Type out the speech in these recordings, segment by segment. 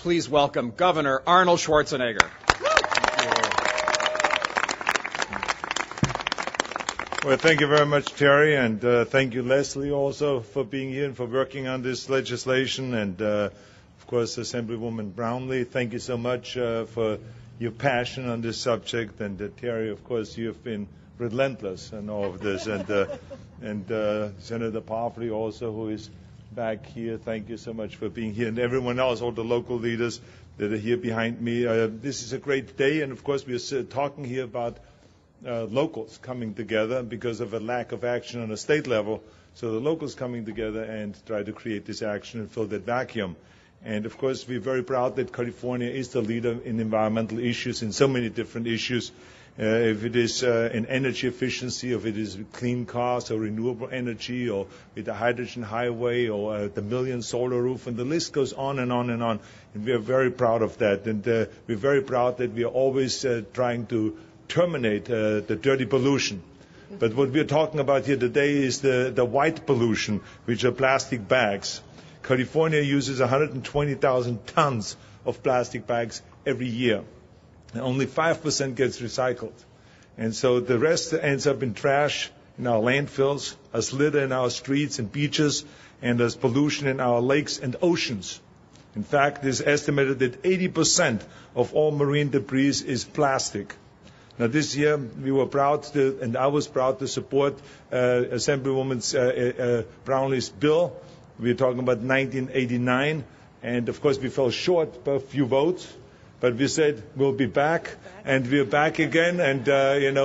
Please welcome Governor Arnold Schwarzenegger. Well, thank you very much, Terry, and thank you, Leslie, also for being here and for working on this legislation. And, of course, Assemblywoman Brownlee, thank you so much for your passion on this subject. And, Terry, of course, you have been relentless in all of this. And Senator Parsley also, who is back here, thank you so much for being here. And everyone else, all the local leaders that are here behind me. This is a great day, and, of course, we are talking here about locals coming together because of a lack of action on a state level. So the locals coming together and try to create this action and fill that vacuum. And, of course, we're very proud that California is the leader in environmental issues, in so many different issues. If it is in energy efficiency, or if it is clean cars or renewable energy, or with the hydrogen highway, or the million solar roof, and the list goes on and on and on. And we are very proud of that. And we're very proud that we are always trying to terminate the dirty pollution. But what we're talking about here today is the white pollution, which are plastic bags. California uses 120,000 tons of plastic bags every year. And only 5% gets recycled. And so the rest ends up in trash in our landfills, as litter in our streets and beaches, and as pollution in our lakes and oceans. In fact, it is estimated that 80% of all marine debris is plastic. Now, this year, we were proud to, and I was proud to support Assemblywoman Brownlee's bill. We're talking about 1989, and of course, we fell short by a few votes. But we said we'll be back, and we're back again, and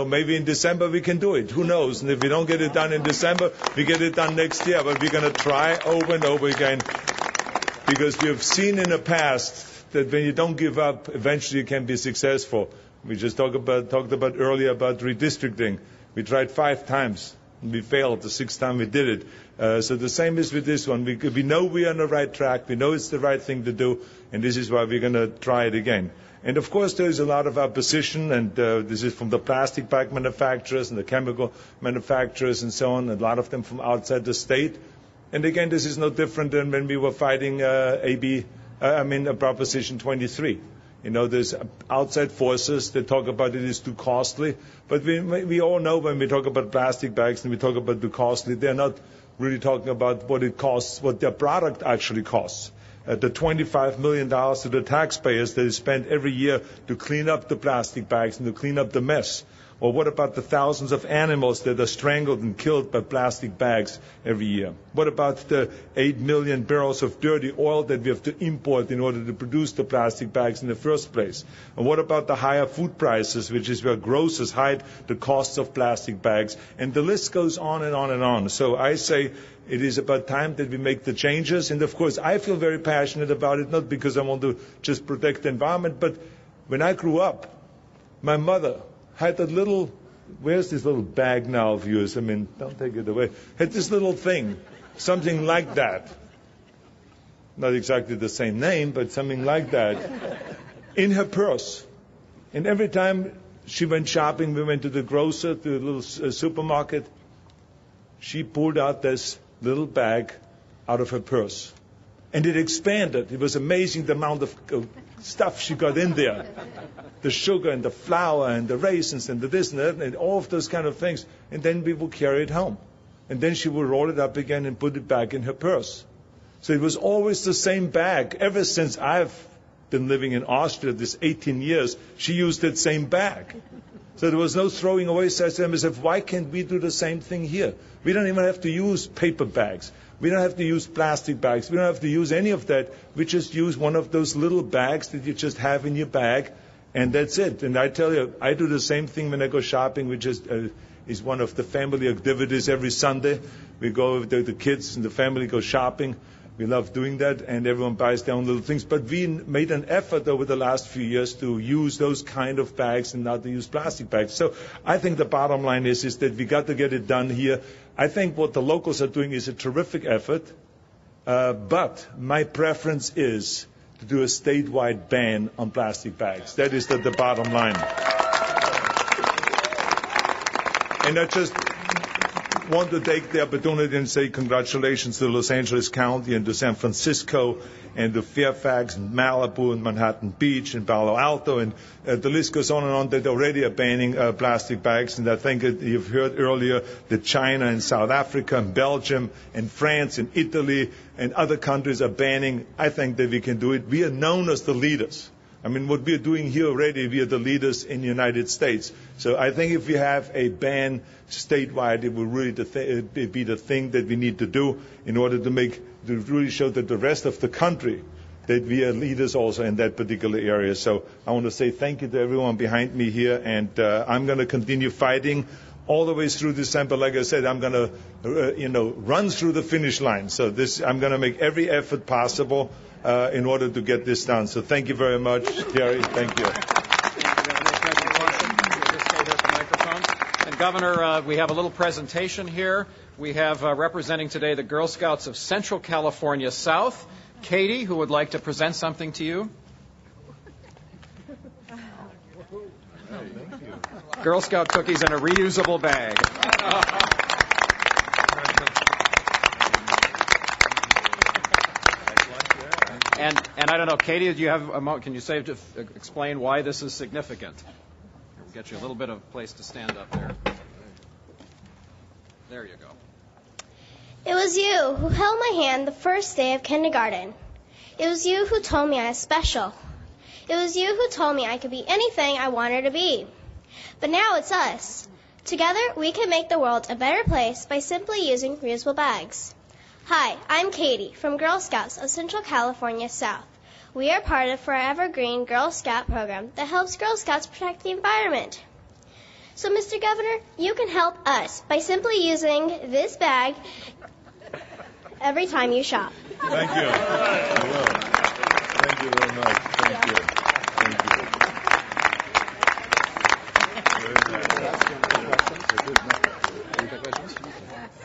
maybe in December we can do it. Who knows? And if we don't get it done in December, we get it done next year. But we're going to try over and over again, because we have seen in the past that when you don't give up, eventually you can be successful. We just talked about earlier about redistricting. We tried 5 times, and we failed the 6th time we did it. So the same is with this one. We know we're on the right track. We know it's the right thing to do, and this is why we're going to try it again. And, of course, there is a lot of opposition, and this is from the plastic bag manufacturers and the chemical manufacturers and so on, a lot of them from outside the state. And, again, this is no different than when we were fighting Proposition 23. There's outside forces that talk about it is too costly. But we all know when we talk about plastic bags and we talk about too costly, they're not really talking about what it costs, what their product actually costs. The $25 million to the taxpayers that is spent every year to clean up the plastic bags and to clean up the mess. Or what about the thousands of animals that are strangled and killed by plastic bags every year? What about the 8 million barrels of dirty oil that we have to import in order to produce the plastic bags in the first place? And what about the higher food prices, which is where grocers hide the costs of plastic bags? And the list goes on and on and on. So I say it is about time that we make the changes. And, of course, I feel very passionate about it, not because I want to just protect the environment, but when I grew up, my mother had that little, where's this little bag now of yours? Don't take it away. Had this little thing, something like that. Not exactly the same name, but something like that, in her purse. And every time she went shopping, we went to the grocer, to the little supermarket, she pulled out this little bag out of her purse. And it expanded. It was amazing the amount of stuff she got in there. The sugar and the flour and the raisins and the this and that and all of those kind of things. And then we would carry it home. And then she would roll it up again and put it back in her purse. So it was always the same bag. Ever since I've been living in Austria this 18 years, she used that same bag. So there was no throwing away. So I said to myself, why can't we do the same thing here? We don't even have to use paper bags. We don't have to use plastic bags. We don't have to use any of that. We just use one of those little bags that you just have in your bag, and that's it. And I tell you, I do the same thing when I go shopping, which is one of the family activities every Sunday. We go, the kids and the family go shopping. We love doing that, and everyone buys their own little things. But we made an effort over the last few years to use those kind of bags and not to use plastic bags. So I think the bottom line is that we got to get it done here. I think what the locals are doing is a terrific effort, but my preference is to do a statewide ban on plastic bags. That is the bottom line. And I just, want to take the opportunity and say congratulations to Los Angeles County and to San Francisco and to Fairfax and Malibu and Manhattan Beach and Palo Alto, and the list goes on and on, that already are banning plastic bags. And I think you've heard earlier that China and South Africa and Belgium and France and Italy and other countries are banning. I think that we can do it. We are known as the leaders. I mean, what we are doing here already, we are the leaders in the United States. So I think if we have a ban statewide, it will really be the thing that we need to do in order to really show that the rest of the country that we are leaders also in that particular area. So I want to say thank you to everyone behind me here, and I'm going to continue fighting all the way through December. Like I said, I'm going to, run through the finish line. So I'm going to make every effort possible in order to get this done. So thank you very much, Terry. Thank you. And Governor, we have a little presentation here. We have representing today the Girl Scouts of Central California South, Katie, who would like to present something to you. Girl Scout cookies in a reusable bag. And I don't know, Katie, do you have a moment? Can you explain why this is significant? We'll get you a little bit of place to stand up there. There you go. It was you who held my hand the first day of kindergarten. It was you who told me I was special. It was you who told me I could be anything I wanted to be. But now it's us. Together, we can make the world a better place by simply using reusable bags. Hi, I'm Katie from Girl Scouts of Central California South. We are part of Forever Green Girl Scout program that helps Girl Scouts protect the environment. So, Mr. Governor, you can help us by simply using this bag every time you shop. Thank you. I will. Thank you very much. Thank you.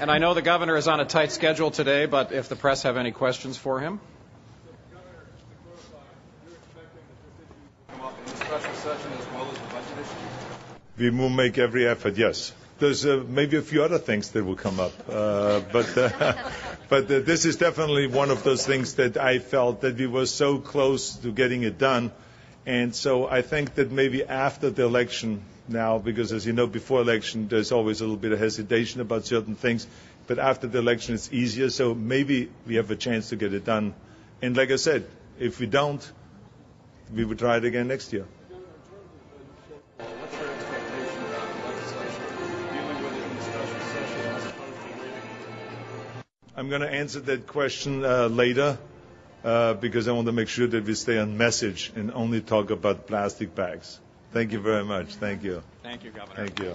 And I know the governor is on a tight schedule today, but if the press have any questions for him. We will make every effort, yes. There's maybe a few other things that will come up, but this is definitely one of those things that I felt that we were so close to getting it done. And so I think that maybe after the election now, because as you know, before election, there's always a little bit of hesitation about certain things, but after the election, it's easier. So maybe we have a chance to get it done. And like I said, if we don't, we will try it again next year. I'm going to answer that question later because I want to make sure that we stay on message and only talk about plastic bags. Thank you very much. Thank you. Thank you, Governor. Thank you.